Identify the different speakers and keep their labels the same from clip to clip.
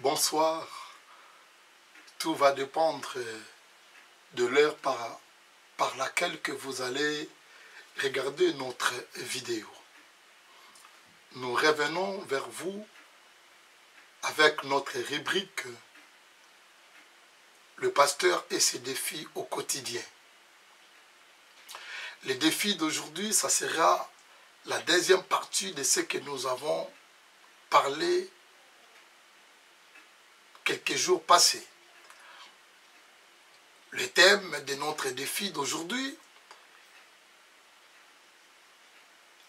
Speaker 1: bonsoir. Tout va dépendre de l'heure par laquelle que vous allez regarder notre vidéo. Nous revenons vers vous avec notre rubrique Le pasteur et ses défis au quotidien. Les défis d'aujourd'hui, ça sera la deuxième partie de ce que nous avons parlé quelques jours passés. Le thème de notre défi d'aujourd'hui,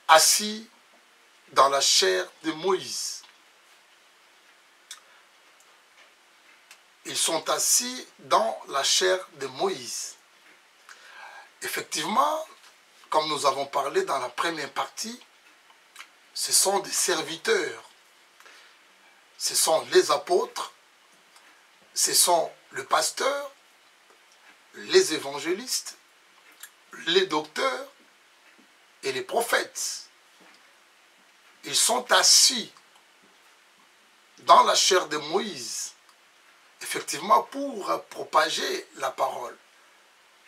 Speaker 1: assis dans la chair de Moïse. Ils sont assis dans la chair de Moïse. Effectivement, comme nous avons parlé dans la première partie, ce sont des serviteurs. Ce sont les apôtres, ce sont le pasteur, les évangélistes, les docteurs et les prophètes. Ils sont assis dans la chair de Moïse, effectivement pour propager la parole,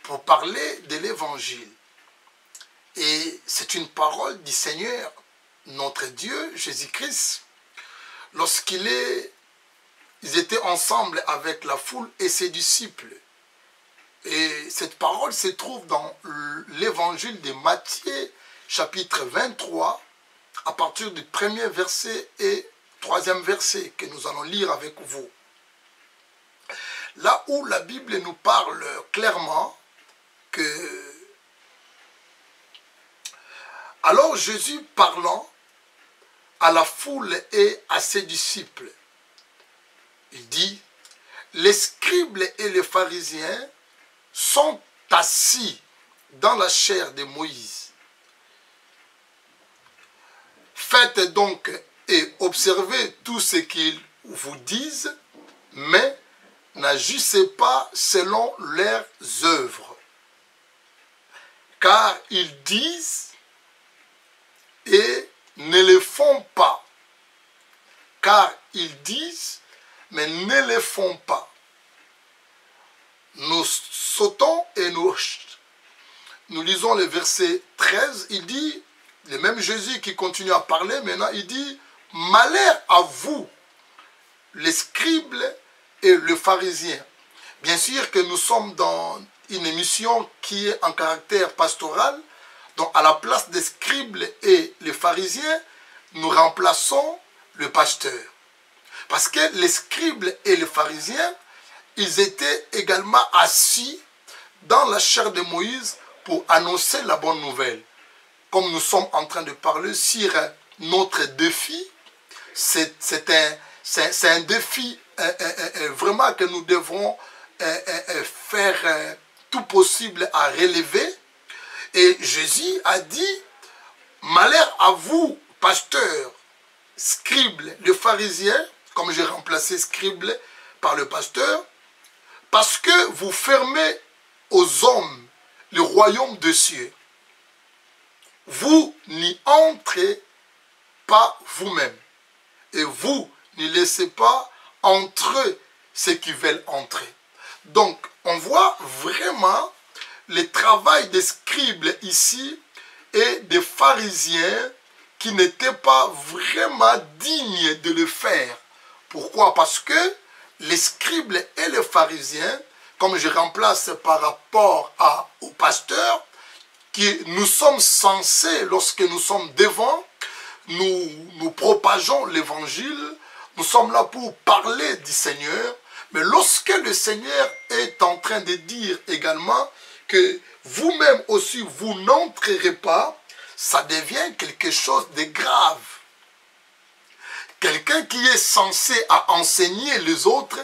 Speaker 1: pour parler de l'évangile. Et c'est une parole du Seigneur, notre Dieu, Jésus-Christ, lorsqu'ils étaient ensemble avec la foule et ses disciples. Et cette parole se trouve dans l'évangile de Matthieu, chapitre 23, à partir du premier verset et troisième verset que nous allons lire avec vous. Là où la Bible nous parle clairement que alors Jésus parlant à la foule et à ses disciples, il dit, les scribes et les pharisiens sont assis dans la chair de Moïse. Faites donc et observez tout ce qu'ils vous disent, mais n'agissez pas selon leurs œuvres. Car ils disent et ne le font pas. Car ils disent, mais ne le font pas. Nous sautons et nous lisons le verset 13, il dit, le même Jésus qui continue à parler, maintenant il dit, malheur à vous, les scribes et les pharisiens. Bien sûr que nous sommes dans une émission qui est en caractère pastoral, donc à la place des scribes et les pharisiens, nous remplaçons le pasteur. Parce que les scribes et les pharisiens, ils étaient également assis dans la chair de Moïse pour annoncer la bonne nouvelle. Comme nous sommes en train de parler sur notre défi, c'est un défi vraiment que nous devrons faire tout possible à relever. Et Jésus a dit, malheur à vous, pasteurs, scribes, les pharisiens, comme j'ai remplacé scribes par le pasteur, parce que vous fermez aux hommes le royaume des cieux. Vous n'y entrez pas vous-même. Et vous n'y laissez pas entrer ceux qui veulent entrer. Donc, on voit vraiment le travail des scribes ici et des pharisiens qui n'étaient pas vraiment dignes de le faire. Pourquoi? Parce que les scribes et les pharisiens, comme je remplace par rapport au pasteur, qui nous sommes censés, lorsque nous sommes devant, nous propageons l'évangile, nous sommes là pour parler du Seigneur, mais lorsque le Seigneur est en train de dire également que vous-même aussi, vous n'entrerez pas, ça devient quelque chose de grave. Quelqu'un qui est censé à enseigner les autres,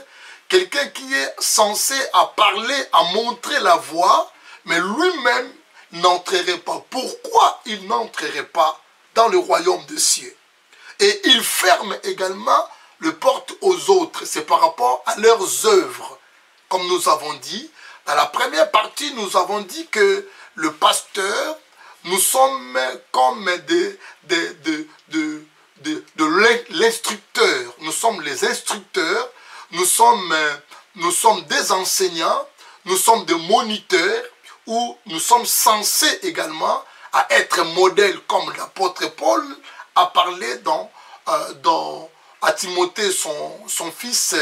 Speaker 1: quelqu'un qui est censé à parler, à montrer la voie, mais lui-même n'entrerait pas. Pourquoi il n'entrerait pas dans le royaume des cieux? Et il ferme également les portes aux autres. C'est par rapport à leurs œuvres. Comme nous avons dit, dans la première partie, nous avons dit que le pasteur, nous sommes comme de l'instructeur. Nous sommes les instructeurs nous sommes des enseignants, nous sommes des moniteurs, où nous sommes censés également à être modèles comme l'apôtre Paul a parlé à Timothée, son fils,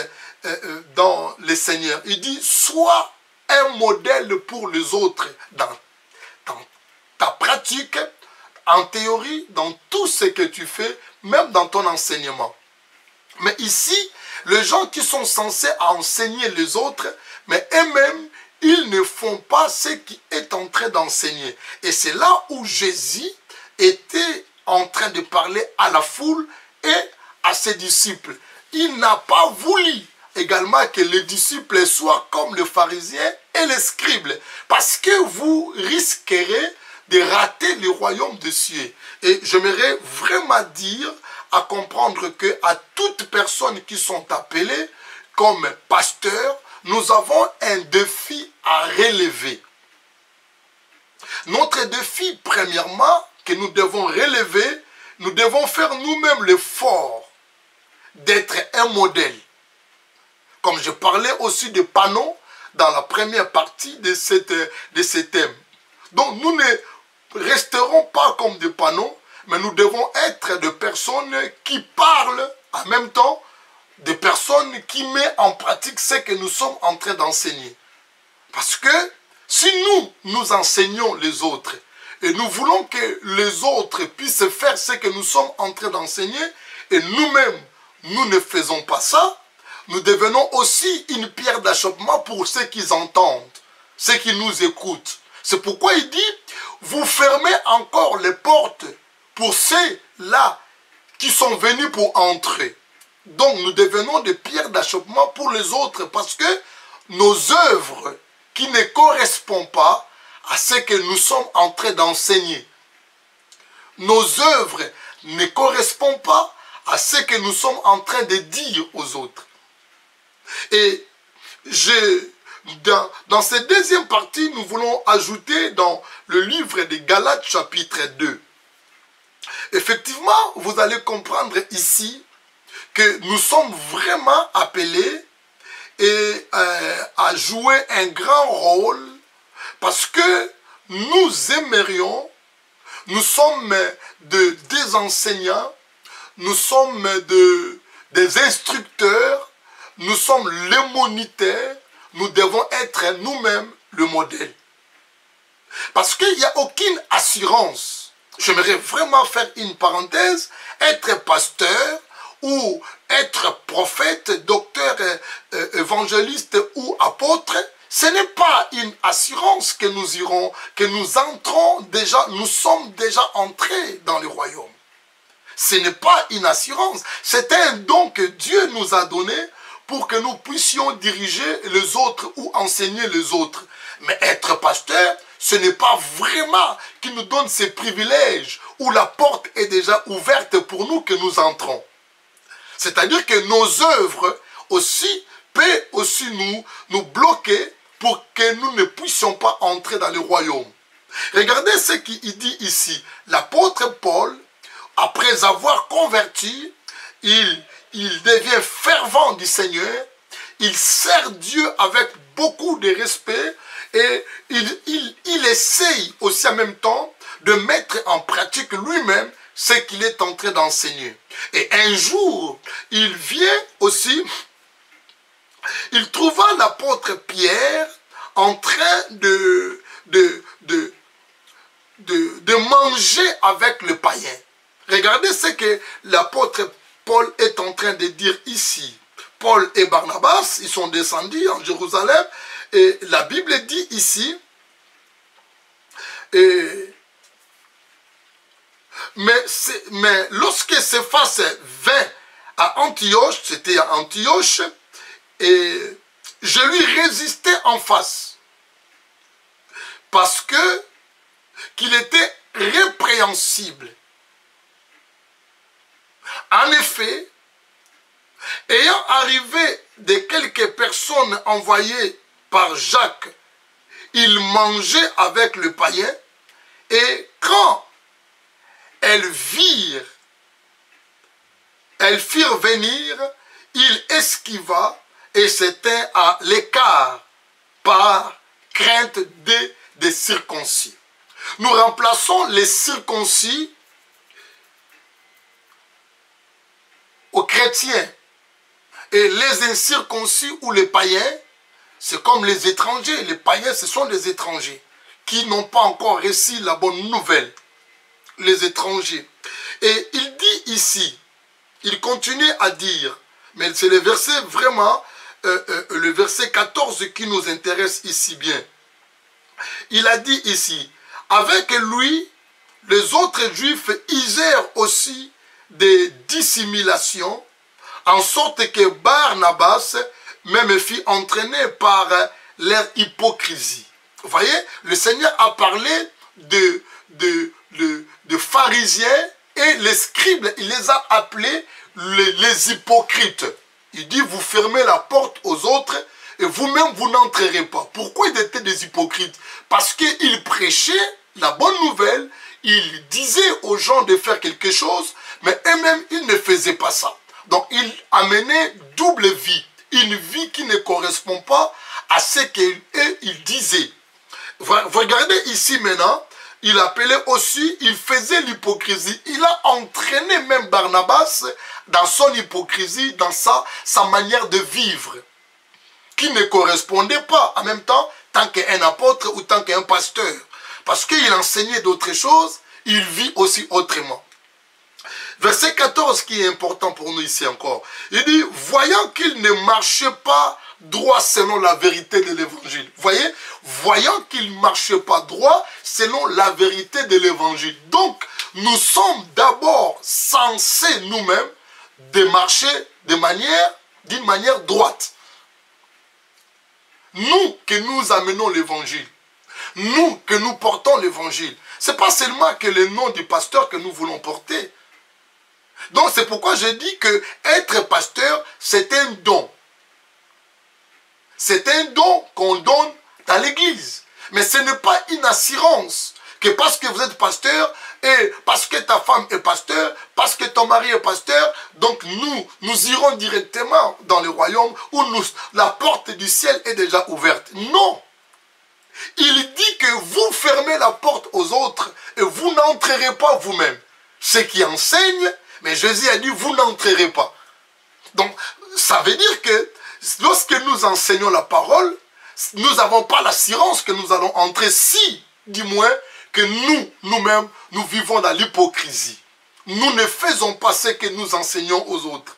Speaker 1: dans le Seigneur. Il dit, sois un modèle pour les autres dans ta pratique, en théorie, dans tout ce que tu fais, même dans ton enseignement. Mais ici, les gens qui sont censés enseigner les autres, mais eux-mêmes, ils ne font pas ce qu'il est en train d'enseigner. Et c'est là où Jésus était en train de parler à la foule et à ses disciples. Il n'a pas voulu également que les disciples soient comme les pharisiens et les scribes, parce que vous risquerez de rater le royaume des cieux. Et j'aimerais vraiment dire, à comprendre que à toutes personnes qui sont appelées comme pasteurs, nous avons un défi à relever. Notre défi, premièrement, que nous devons relever, nous devons faire nous-mêmes l'effort d'être un modèle. Comme je parlais aussi de panneaux dans la première partie de ce thème. Donc nous ne resterons pas comme des panneaux, mais nous devons être des personnes qui parlent en même temps, des personnes qui mettent en pratique ce que nous sommes en train d'enseigner. Parce que si nous enseignons les autres, et nous voulons que les autres puissent faire ce que nous sommes en train d'enseigner, et nous-mêmes, nous ne faisons pas ça, nous devenons aussi une pierre d'achoppement pour ceux qui entendent, ceux qui nous écoutent. C'est pourquoi il dit, vous fermez encore les portes pour ceux-là qui sont venus pour entrer. Donc nous devenons des pierres d'achoppement pour les autres parce que nos œuvres qui ne correspondent pas à ce que nous sommes en train d'enseigner, nos œuvres ne correspondent pas à ce que nous sommes en train de dire aux autres. Et dans cette deuxième partie, nous voulons ajouter dans le livre de Galates chapitre 2. Effectivement, vous allez comprendre ici que nous sommes vraiment appelés à jouer un grand rôle parce que nous aimerions, nous sommes des enseignants, nous sommes des instructeurs, nous sommes les moniteurs, nous devons être nous-mêmes le modèle. Parce qu'il n'y a aucune assurance. J'aimerais vraiment faire une parenthèse, être pasteur ou être prophète, docteur, évangéliste ou apôtre, ce n'est pas une assurance que nous irons, que nous entrons déjà, nous sommes déjà entrés dans le royaume. Ce n'est pas une assurance, c'est un don que Dieu nous a donné pour que nous puissions diriger les autres ou enseigner les autres. Mais être pasteur, ce n'est pas vraiment qui nous donne ces privilèges où la porte est déjà ouverte pour nous que nous entrons. C'est-à-dire que nos œuvres aussi peuvent aussi nous bloquer pour que nous ne puissions pas entrer dans le royaume. Regardez ce qu'il dit ici. L'apôtre Paul, après avoir converti, il devient fervent du Seigneur, il sert Dieu avec beaucoup de respect et il essaye aussi en même temps de mettre en pratique lui-même ce qu'il est en train d'enseigner. Et un jour, il vient aussi, il trouva l'apôtre Pierre en train de manger avec le païen. Regardez ce que l'apôtre Paul est en train de dire ici. Paul et Barnabas, ils sont descendus en Jérusalem et la Bible dit ici, mais lorsque Céphas vint à Antioche, c'était à Antioche, et je lui résistais en face parce que qu'il était répréhensible. En effet, ayant arrivé de quelques personnes envoyées par Jacques, il mangeait avec le païen, et quand elles firent venir, il esquiva et s'étaient à l'écart par crainte des circoncis. Nous remplaçons les circoncis aux chrétiens. Et les incirconcis ou les païens, c'est comme les étrangers. Les païens, ce sont des étrangers qui n'ont pas encore reçu la bonne nouvelle. Les étrangers. Et il dit ici, il continue à dire, mais c'est le verset vraiment, le verset 14 qui nous intéresse ici bien. Il a dit ici, avec lui, les autres juifs usèrent aussi des dissimulations, en sorte que Barnabas même fut entraîné par leur hypocrisie. Vous voyez, le Seigneur a parlé de pharisiens et les scribes, il les a appelés les hypocrites. Il dit, vous fermez la porte aux autres et vous-même, vous n'entrerez pas. Pourquoi ils étaient des hypocrites? Parce qu'ils prêchaient la bonne nouvelle, ils disaient aux gens de faire quelque chose, mais eux-mêmes, ils ne faisaient pas ça. Donc, ils amenaient double vie, une vie qui ne correspond pas à ce qu'ils disaient. Vous regardez ici maintenant, il appelait aussi, il faisait l'hypocrisie. Il a entraîné même Barnabas dans son hypocrisie, dans sa manière de vivre, qui ne correspondait pas en même temps tant qu'un apôtre ou tant qu'un pasteur. Parce qu'il enseignait d'autres choses, il vit aussi autrement. Verset 14 qui est important pour nous ici encore. Il dit, voyant qu'il ne marchait pas droit selon la vérité de l'évangile. Vous voyez, voyant qu'il ne marchait pas droit selon la vérité de l'évangile. Donc, nous sommes d'abord censés nous-mêmes de marcher d'une manière droite. Nous que nous amenons l'évangile. Nous que nous portons l'évangile. Ce n'est pas seulement que le nom du pasteur que nous voulons porter. Donc c'est pourquoi je dis que être pasteur, c'est un don. C'est un don qu'on donne dans l'église. Mais ce n'est pas une assurance que parce que vous êtes pasteur et parce que ta femme est pasteur, parce que ton mari est pasteur, donc nous irons directement dans le royaume où la porte du ciel est déjà ouverte. Non. Il dit que vous fermez la porte aux autres et vous n'entrerez pas vous-même. Ce qui enseigne, mais Jésus a dit, vous n'entrerez pas. Donc, ça veut dire que lorsque nous enseignons la parole, nous n'avons pas l'assurance que nous allons entrer si, du moins, que nous-mêmes, nous vivons dans l'hypocrisie. Nous ne faisons pas ce que nous enseignons aux autres.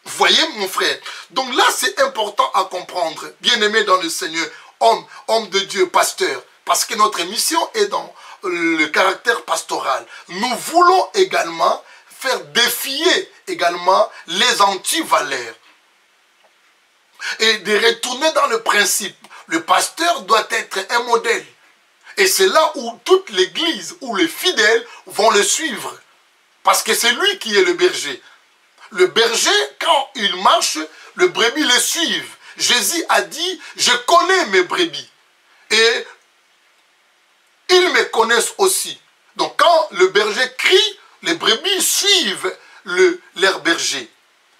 Speaker 1: Vous voyez, mon frère? Donc là, c'est important à comprendre. Bien-aimé dans le Seigneur, homme de Dieu, pasteur, parce que notre mission est dans le caractère pastoral. Nous voulons également faire défier également les anti-valeurs. Et de retourner dans le principe. Le pasteur doit être un modèle. Et c'est là où toute l'église, où les fidèles vont le suivre. Parce que c'est lui qui est le berger. Le berger, quand il marche, le brebis le suivent. Jésus a dit, je connais mes brebis. Et ils me connaissent aussi. Donc quand le berger crie, les brebis suivent leur berger.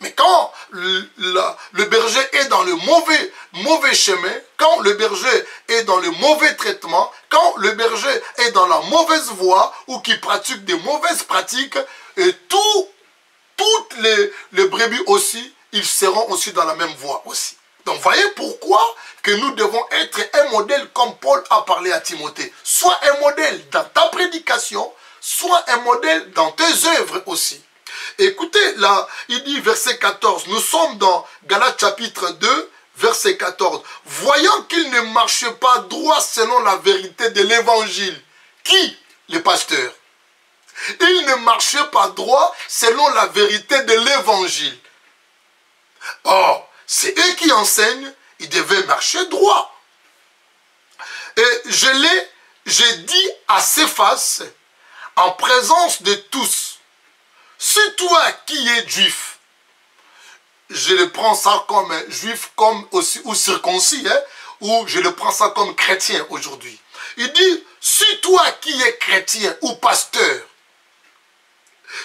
Speaker 1: Mais quand le berger est dans le mauvais chemin, quand le berger est dans le mauvais traitement, quand le berger est dans la mauvaise voie ou qui pratique des mauvaises pratiques, et toutes les brebis aussi, ils seront aussi dans la même voie aussi. Donc voyez pourquoi que nous devons être un modèle comme Paul a parlé à Timothée. Soit un modèle dans ta prédication, soit un modèle dans tes œuvres aussi. Écoutez, là, il dit verset 14, nous sommes dans Galates chapitre 2, verset 14. Voyant qu'il ne marchait pas droit selon la vérité de l'évangile. Qui? Les pasteurs. Il ne marchait pas droit selon la vérité de l'évangile. Or, c'est eux qui enseignent, ils devaient marcher droit. Et j'ai dit à Céphas, en présence de tous, c'est toi qui es juif. Je le prends ça comme juif, comme aussi, ou circoncis, hein, ou je le prends ça comme chrétien aujourd'hui. Il dit, c'est toi qui es chrétien ou pasteur.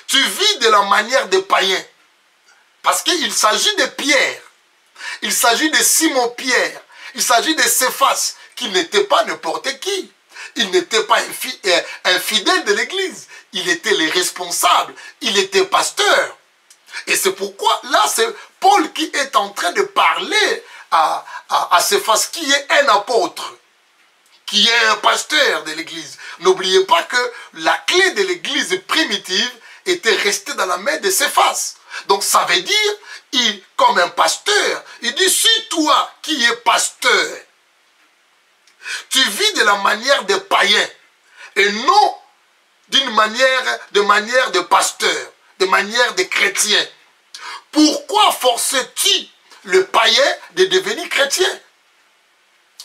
Speaker 1: Tu vis de la manière des païens. Parce qu'il s'agit de Pierre. Il s'agit de Simon-Pierre. Il s'agit de Céphas, qui n'était pas n'importe qui. Il n'était pas un fidèle de l'église. Il était le responsable. Il était pasteur. Et c'est pourquoi, là, c'est Paul qui est en train de parler à Céphas, qui est un apôtre, qui est un pasteur de l'église. N'oubliez pas que la clé de l'église primitive était restée dans la main de Céphas. Donc ça veut dire, comme un pasteur, il dit, si toi qui es pasteur, tu vis de la manière des païens, et non de manière de pasteur, de manière de chrétien, pourquoi forces-tu le païen de devenir chrétien?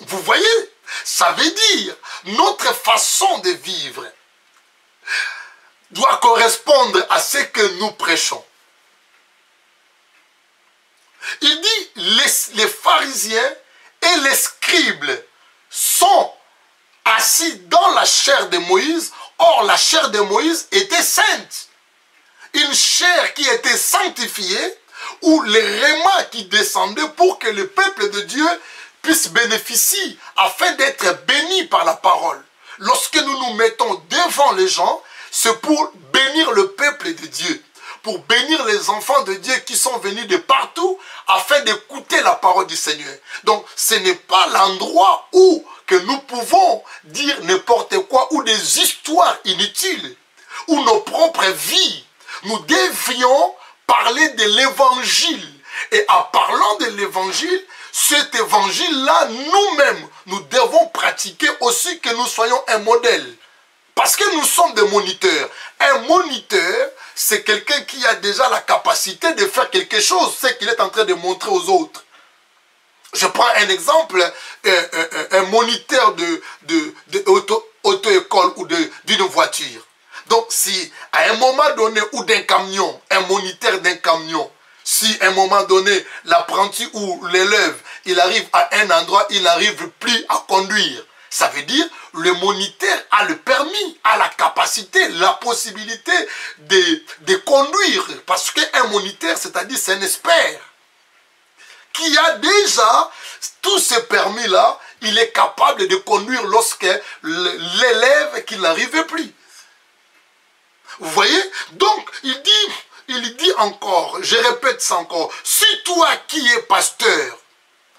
Speaker 1: Vous voyez, ça veut dire, notre façon de vivre doit correspondre à ce que nous prêchons. Il dit, les pharisiens et les scribes sont assis dans la chair de Moïse. Or, la chair de Moïse était sainte. Une chair qui était sanctifiée, où les rémats qui descendaient pour que le peuple de Dieu puisse bénéficier, afin d'être béni par la parole. Lorsque nous nous mettons devant les gens, c'est pour bénir le peuple de Dieu, pour bénir les enfants de Dieu qui sont venus de partout, afin d'écouter la parole du Seigneur. Donc, ce n'est pas l'endroit où que nous pouvons dire n'importe quoi, ou des histoires inutiles, ou nos propres vies. Nous devions parler de l'évangile. Et en parlant de l'évangile, cet évangile-là, nous-mêmes, nous devons pratiquer aussi, que nous soyons un modèle. Parce que nous sommes des moniteurs. Un moniteur, c'est quelqu'un qui a déjà la capacité de faire quelque chose, ce qu'il est en train de montrer aux autres. Je prends un exemple, un moniteur d'auto-école ou d'une voiture. Donc, si à un moment donné, ou d'un camion, un moniteur d'un camion, si à un moment donné, l'apprenti ou l'élève, il arrive à un endroit, il n'arrive plus à conduire, ça veut dire, le moniteur a le permis, a la capacité, la possibilité de conduire. Parce qu'un moniteur, c'est-à-dire, c'est un expert qui a déjà tous ces permis-là, il est capable de conduire lorsque l'élève qui n'arrive plus. Vous voyez? Donc, il dit encore, je répète ça encore, si toi qui es pasteur,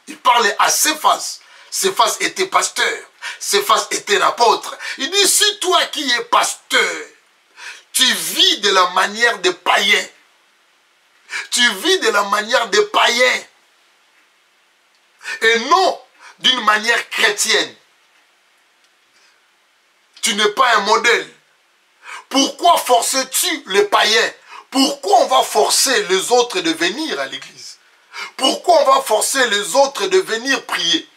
Speaker 1: il parlait à Céphas, Céphas était pasteur, Céphas était un apôtre, il dit, si toi qui es pasteur, tu vis de la manière des païens, tu vis de la manière des païens, et non d'une manière chrétienne, tu n'es pas un modèle. Pourquoi forces-tu les païens? Pourquoi on va forcer les autres de venir à l'église? Pourquoi on va forcer les autres de venir prier?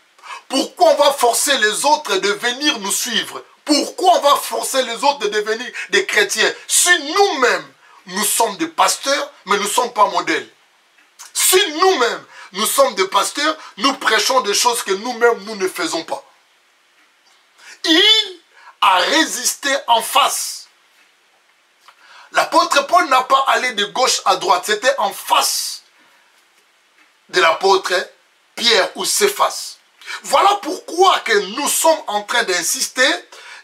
Speaker 1: Pourquoi on va forcer les autres de venir nous suivre? Pourquoi on va forcer les autres de devenir des chrétiens? Si nous-mêmes, nous sommes des pasteurs, mais nous ne sommes pas modèles. Si nous-mêmes, nous sommes des pasteurs, nous prêchons des choses que nous-mêmes, nous ne faisons pas. Il a résisté en face. L'apôtre Paul n'a pas allé de gauche à droite, c'était en face de l'apôtre Pierre ou Céphas. Voilà pourquoi que nous sommes en train d'insister,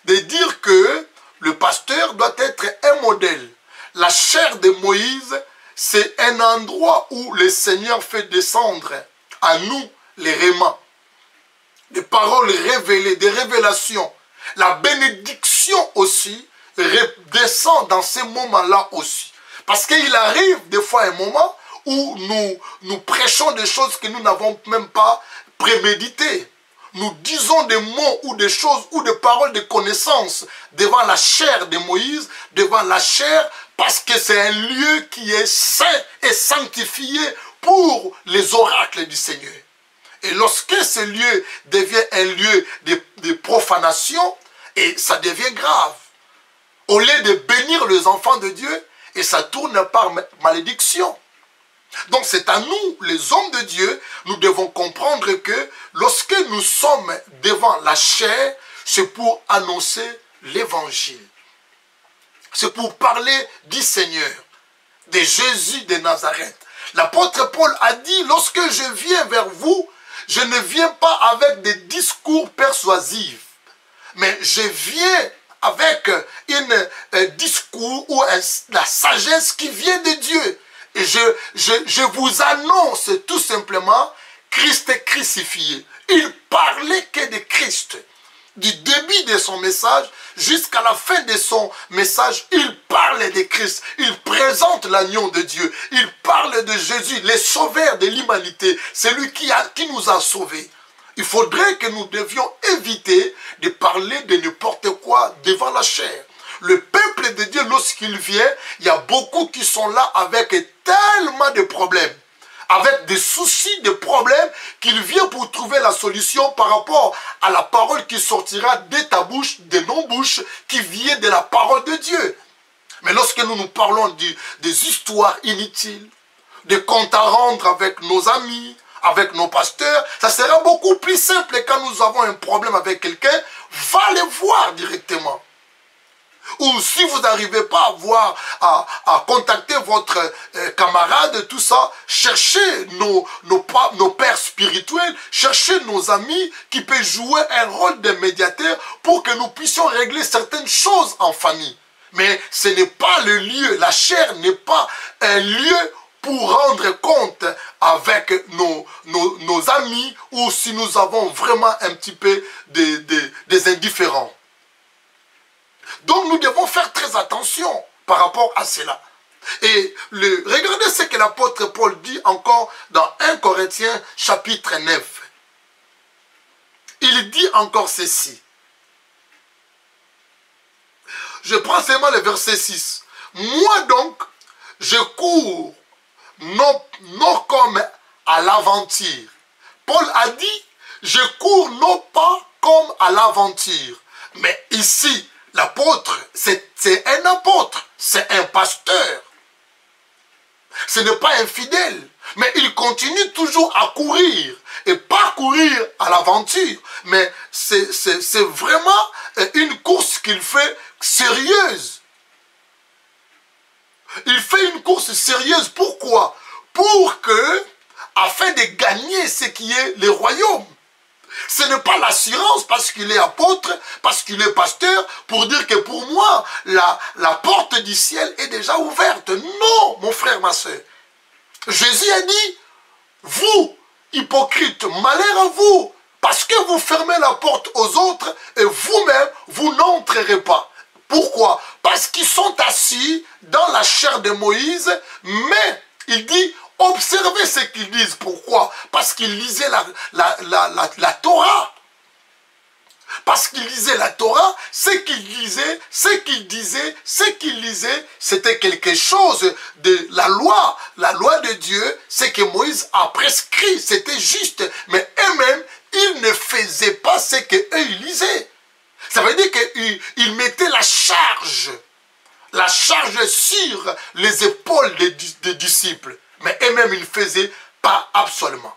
Speaker 1: de dire que le pasteur doit être un modèle. La chair de Moïse, c'est un endroit où le Seigneur fait descendre à nous les rémats, des paroles révélées, des révélations. La bénédiction aussi descend dans ces moments-là aussi. Parce qu'il arrive des fois un moment où nous prêchons des choses que nous n'avons même pas préméditées. Nous disons des mots ou des choses ou des paroles de connaissance devant la chair de Moïse, devant la chair, parce que c'est un lieu qui est saint et sanctifié pour les oracles du Seigneur. Et lorsque ce lieu devient un lieu de profanation, et ça devient grave. Au lieu de bénir les enfants de Dieu, et ça tourne par malédiction. Donc c'est à nous, les hommes de Dieu, nous devons comprendre que lorsque nous sommes devant la chair, c'est pour annoncer l'évangile. C'est pour parler du Seigneur, de Jésus de Nazareth. L'apôtre Paul a dit, lorsque je viens vers vous, je ne viens pas avec des discours persuasifs, mais je viens avec un discours ou la sagesse qui vient de Dieu. Et je vous annonce tout simplement Christ crucifié. Il parlait que de Christ. Du début de son message jusqu'à la fin de son message, il parle de Christ. Il présente l'agneau de Dieu. Il parle de Jésus, le sauveur de l'humanité. C'est lui qui nous a sauvés. Il faudrait que nous devions éviter de parler de n'importe quoi devant la chair. Le peuple de Dieu, lorsqu'il vient, il y a beaucoup qui sont là avec tellement de problèmes, avec des soucis, des problèmes, qu'il vient pour trouver la solution par rapport à la parole qui sortira de ta bouche, de nos bouches, qui vient de la parole de Dieu. Mais lorsque nous parlons des histoires inutiles, des comptes à rendre avec nos amis, avec nos pasteurs, ça sera beaucoup plus simple quand nous avons un problème avec quelqu'un, va le voir directement. Ou si vous n'arrivez pas à contacter votre camarade, tout ça, cherchez nos pères spirituels, cherchez nos amis qui peuvent jouer un rôle de médiateur pour que nous puissions régler certaines choses en famille. Mais ce n'est pas le lieu, la chair n'est pas un lieu pour rendre compte avec nos amis ou si nous avons vraiment un petit peu des indifférents. Donc nous devons faire très attention par rapport à cela. Et regardez ce que l'apôtre Paul dit encore dans 1 Corinthiens chapitre 9. Il dit encore ceci. Je prends seulement le verset 6. Moi donc, je cours non comme à l'aventure. Paul a dit, je cours non pas comme à l'aventure. Mais ici, l'apôtre, c'est un apôtre, c'est un pasteur. Ce n'est pas un fidèle, mais il continue toujours à courir. Et pas courir à l'aventure, mais c'est vraiment une course qu'il fait sérieuse. Il fait une course sérieuse, pourquoi? Pour que, afin de gagner ce qui est le royaume. Ce n'est pas l'assurance parce qu'il est apôtre, parce qu'il est pasteur, pour dire que pour moi, la porte du ciel est déjà ouverte. Non, mon frère, ma soeur. Jésus a dit, vous, hypocrites, malheur à vous, parce que vous fermez la porte aux autres et vous-même, vous n'entrerez pas. Pourquoi? Parce qu'ils sont assis dans la chair de Moïse, mais il dit, observez ce qu'ils disent. Pourquoi? Parce qu'ils lisaient la Torah. Parce qu'ils lisaient la Torah, ce qu'ils lisaient, ce qu'ils disaient, ce qu'ils lisaient, c'était quelque chose de la loi de Dieu, ce que Moïse a prescrit, c'était juste. Mais eux-mêmes, ils ne faisaient pas ce qu'eux ils lisaient. Ça veut dire qu'ils mettaient la charge sur les épaules des disciples. Mais eux-mêmes, ils ne faisaient pas absolument.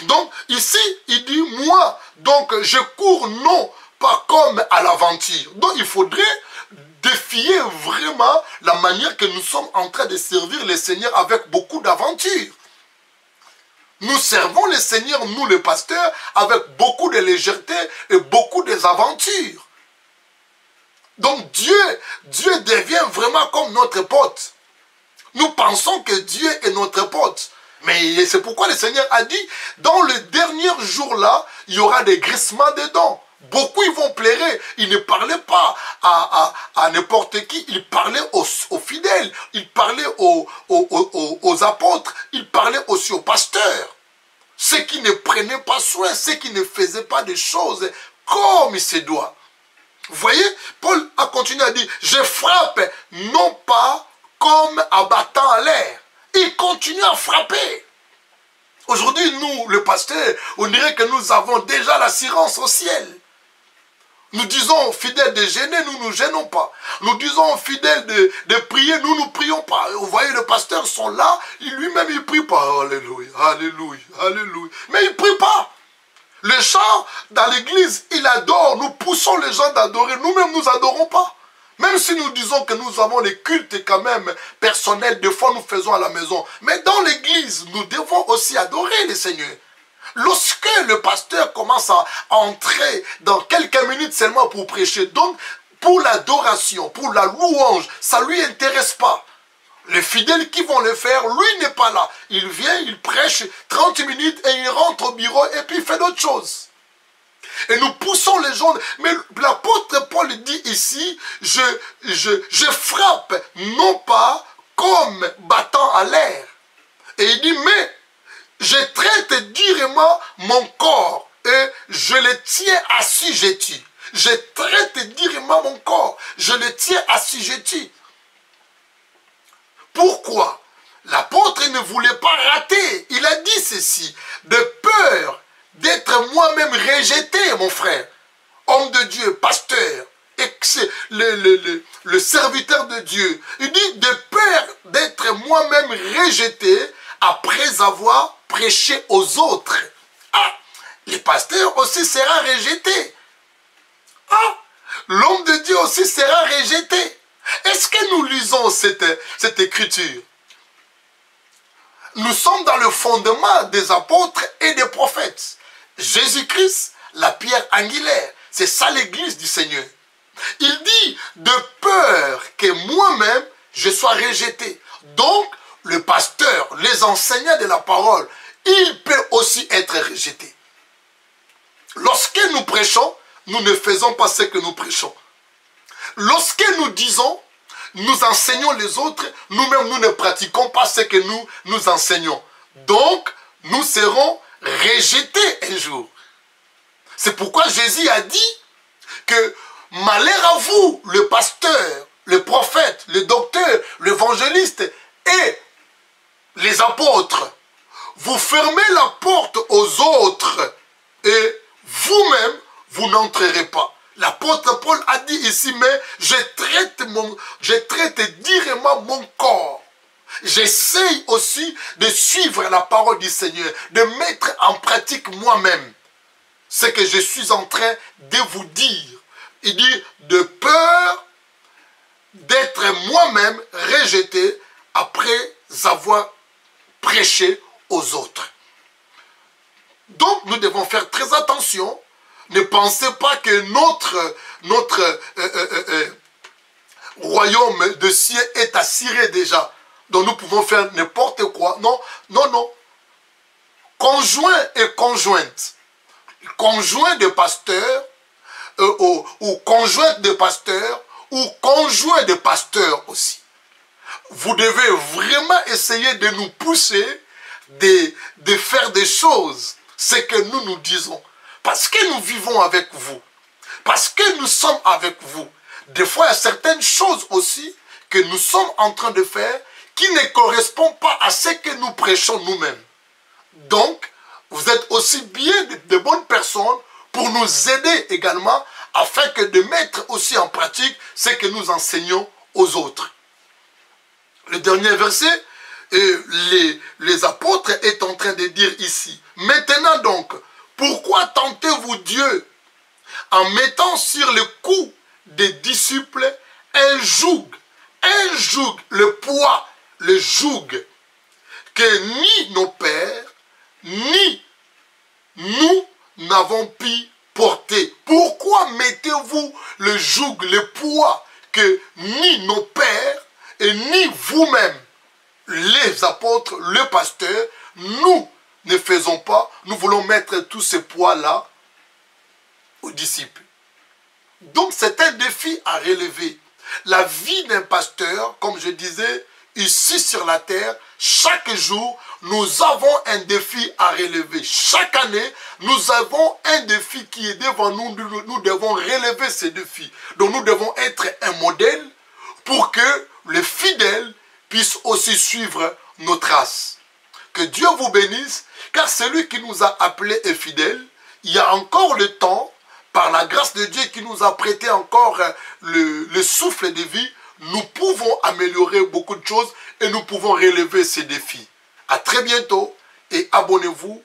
Speaker 1: Donc, ici, il dit, moi, donc, je cours non pas comme à l'aventure. Donc, il faudrait défier vraiment la manière que nous sommes en train de servir le Seigneur avec beaucoup d'aventure. Nous servons le Seigneur, nous les pasteurs, avec beaucoup de légèreté et beaucoup d'aventures. Donc Dieu devient vraiment comme notre pote. Nous pensons que Dieu est notre pote. Mais c'est pourquoi le Seigneur a dit, dans le dernier jour-là, il y aura des grincements de dents. Beaucoup ils vont pleurer. Il ne parlait pas à n'importe qui. Il parlait aux fidèles. Il parlait aux apôtres. Il parlait aussi aux pasteurs. Ceux qui ne prenaient pas soin, ceux qui ne faisaient pas des choses comme il se doit. Vous voyez, Paul a continué à dire, je frappe non pas comme abattant à l'air. Il continue à frapper. Aujourd'hui, nous, le pasteur, on dirait que nous avons déjà l'assurance au ciel. Nous disons fidèles de gêner, nous ne nous gênons pas. Nous disons fidèles de prier, nous ne prions pas. Vous voyez, les pasteurs sont là, lui-même il ne prie pas. Alléluia, alléluia, alléluia. Mais il ne prie pas. Les gens dans l'église, ils adorent. Nous poussons les gens d'adorer. Nous-mêmes, nous n'adorons pas. Même si nous disons que nous avons les cultes quand même personnels, des fois nous faisons à la maison. Mais dans l'église, nous devons aussi adorer le Seigneur. Lorsque le pasteur commence à entrer dans quelques minutes seulement pour prêcher, donc pour l'adoration, pour la louange, ça ne lui intéresse pas. Les fidèles qui vont le faire, lui n'est pas là. Il vient, il prêche 30 minutes et il rentre au bureau et puis il fait d'autres choses. Et nous poussons les gens. Mais l'apôtre Paul dit ici, je frappe non pas comme battant à l'air. Et il dit, mais je traite durement mon corps et je le tiens assujetti. Je traite durement mon corps, je le tiens assujetti. Pourquoi? L'apôtre ne voulait pas rater. Il a dit ceci, de peur d'être moi-même rejeté, mon frère, homme de Dieu, pasteur, le serviteur de Dieu. Il dit de peur d'être moi-même rejeté après avoir prêché aux autres. Ah, le pasteur aussi sera rejeté. Ah, l'homme de Dieu aussi sera rejeté. Est-ce que nous lisons cette écriture? Nous sommes dans le fondement des apôtres et des prophètes. Jésus-Christ, la pierre angulaire. C'est ça l'église du Seigneur. Il dit, de peur que moi-même, je sois rejeté. Donc, le pasteur, les enseignants de la parole, il peut aussi être rejeté. Lorsque nous prêchons, nous ne faisons pas ce que nous prêchons. Lorsque nous disons, nous enseignons les autres, nous-mêmes nous ne pratiquons pas ce que nous enseignons. Donc, nous serons rejetés un jour. C'est pourquoi Jésus a dit que malheur à vous, le pasteur, le prophète, le docteur, l'évangéliste et les apôtres. Vous fermez la porte aux autres et vous-même, vous n'entrerez pas. L'apôtre Paul a dit ici, mais je traite durement mon corps. J'essaye aussi de suivre la parole du Seigneur, de mettre en pratique moi-même ce que je suis en train de vous dire. Il dit, de peur d'être moi-même rejeté après avoir prêché aux autres. Donc, nous devons faire très attention. Ne pensez pas que notre royaume de cieux est assuré déjà. Donc, nous pouvons faire n'importe quoi. Non, non, non. Conjoint et conjointe. Conjoint de pasteur, ou conjointe de pasteur, ou conjoint de pasteur aussi. Vous devez vraiment essayer de nous pousser, de faire des choses, ce que nous disons. Parce que nous vivons avec vous. Parce que nous sommes avec vous. Des fois, il y a certaines choses aussi que nous sommes en train de faire qui ne correspondent pas à ce que nous prêchons nous-mêmes. Donc, vous êtes aussi bien de bonnes personnes pour nous aider également afin que de mettre aussi en pratique ce que nous enseignons aux autres. Le dernier verset, les apôtres est en train de dire ici, maintenant donc, pourquoi tentez-vous Dieu en mettant sur le cou des disciples un joug, le poids, le joug, que ni nos pères, ni nous n'avons pu porter. Pourquoi mettez-vous le joug, le poids, que ni nos pères et ni vous-même, les apôtres, le pasteur, nous ne faisons pas, nous voulons mettre tous ces poids-là aux disciples. Donc c'est un défi à relever. La vie d'un pasteur, comme je disais, ici sur la terre, chaque jour, nous avons un défi à relever. Chaque année, nous avons un défi qui est devant nous. Nous devons relever ce défi. Donc nous devons être un modèle pour que les fidèles puissent aussi suivre nos traces. Que Dieu vous bénisse, car celui qui nous a appelés est fidèle. Il y a encore le temps, par la grâce de Dieu qui nous a prêté encore le souffle de vie, nous pouvons améliorer beaucoup de choses et nous pouvons relever ces défis. À très bientôt et abonnez-vous